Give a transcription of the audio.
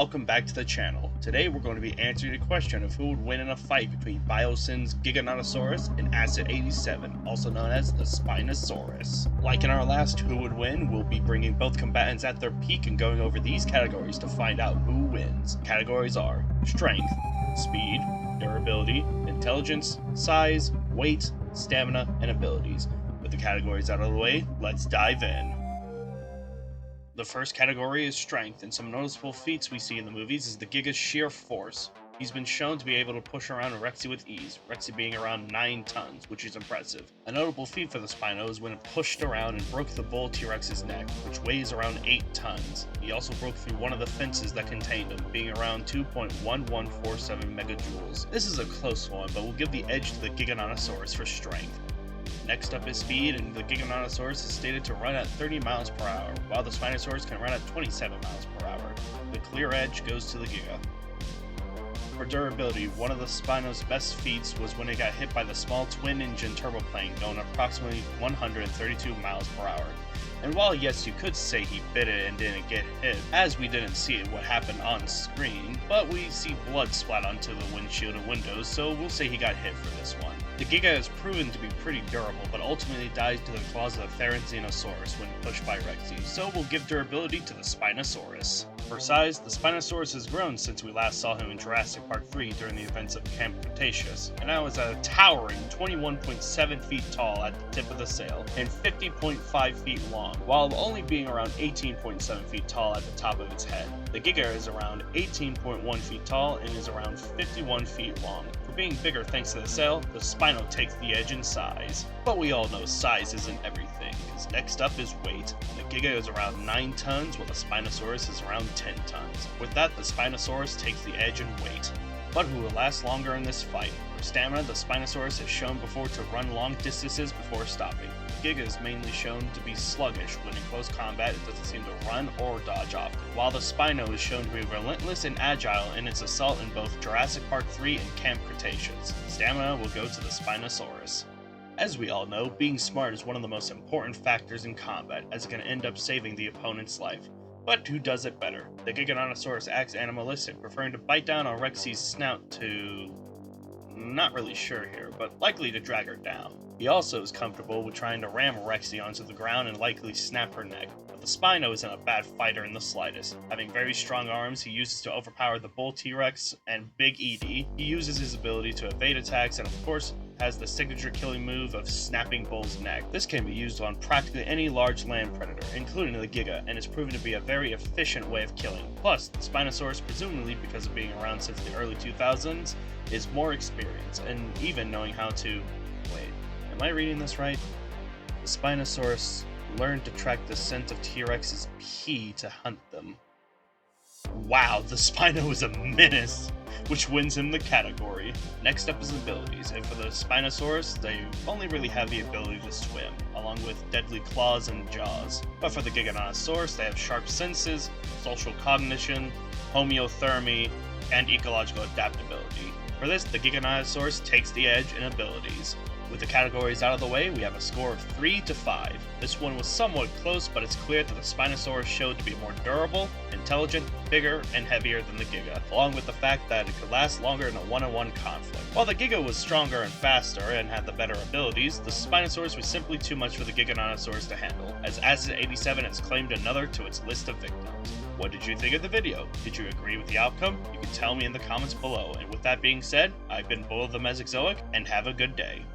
welcome back to the channel. Today we're going to be answering the question of who would win in a fight between Biosyn's Giganotosaurus and Acid 87, also known as the Spinosaurus. Like in our last Who Would Win, we'll be bringing both combatants at their peak and going over these categories to find out who wins. Categories are strength, speed, durability, intelligence, size, weight, stamina, and abilities. With the categories out of the way, let's dive in. The first category is strength, and some noticeable feats we see in the movies is the Giga's sheer force. He's been shown to be able to push around a Rexy with ease, Rexy being around 9 tons, which is impressive. A notable feat for the Spino is when it pushed around and broke the bull T.Rex's neck, which weighs around 8 tons. He also broke through one of the fences that contained him, being around 2.1147 megajoules. This is a close one, but we'll give the edge to the Giganotosaurus for strength. Next up is speed, and the Giganotosaurus is stated to run at 30 miles per hour, while the Spinosaurus can run at 27 miles per hour. The clear edge goes to the Giga. For durability, one of the Spino's best feats was when it got hit by the small twin-engine turboplane going approximately 132 miles per hour. And while yes, you could say he bit it and didn't get hit, as we didn't see what happened on screen, but we see blood splat onto the windshield and windows, so we'll say he got hit for this one. The Giga has proven to be pretty durable, but ultimately dies to the claws of the Giganotosaurus when pushed by Rexy, so we'll give durability to the Spinosaurus. For size, the Spinosaurus has grown since we last saw him in Jurassic Park 3 during the events of Camp Cretaceous, and now is at a towering 21.7 feet tall at the tip of the sail, and 50.5 feet long, while only being around 18.7 feet tall at the top of its head. The Giga is around 18.1 feet tall and is around 51 feet long. For being bigger thanks to the sail, the Spino takes the edge in size. But we all know size isn't everything, because next up is weight. The Giga is around 9 tons, while the Spinosaurus is around 10 tons. With that, the Spinosaurus takes the edge in weight. But who will last longer in this fight? For stamina, the Spinosaurus has shown before to run long distances before stopping. The Giga is mainly shown to be sluggish when in close combat it doesn't seem to run or dodge often, while the Spino is shown to be relentless and agile in its assault in both Jurassic Park 3 and Camp Cretaceous. Stamina will go to the Spinosaurus. As we all know, being smart is one of the most important factors in combat, as it can end up saving the opponent's life. But who does it better? The Giganotosaurus acts animalistic, preferring to bite down on Rexy's snout to... not really sure here, but likely to drag her down. He also is comfortable with trying to ram Rexy onto the ground and likely snap her neck. But the Spino isn't a bad fighter in the slightest. Having very strong arms he uses to overpower the bull T.Rex and Big ED, he uses his ability to evade attacks and of course has the signature killing move of snapping Bull's neck. This can be used on practically any large land predator, including the Giga, and is proven to be a very efficient way of killing. Plus, the Spinosaurus, presumably because of being around since the early 2000s, is more experienced, and even knowing how to... wait, am I reading this right? The Spinosaurus learned to track the scent of T-Rex's pee to hunt them. Wow, the Spino is a menace, which wins him the category. Next up is abilities, and for the Spinosaurus, they only really have the ability to swim, along with deadly claws and jaws. But for the Giganotosaurus, they have sharp senses, social cognition, homeothermy, and ecological adaptability. For this, the Giganotosaurus takes the edge in abilities. With the categories out of the way, we have a score of 3 to 5. This one was somewhat close, but it's clear that the Spinosaurus showed to be more durable, intelligent, bigger, and heavier than the Giga, along with the fact that it could last longer in a one-on-one conflict. While the Giga was stronger and faster and had the better abilities, the Spinosaurus was simply too much for the Giganotosaurus to handle, as Acid 87 has claimed another to its list of victims. What did you think of the video? Did you agree with the outcome? You can tell me in the comments below, and with that being said, I've been Bull the Mesozoic, and have a good day.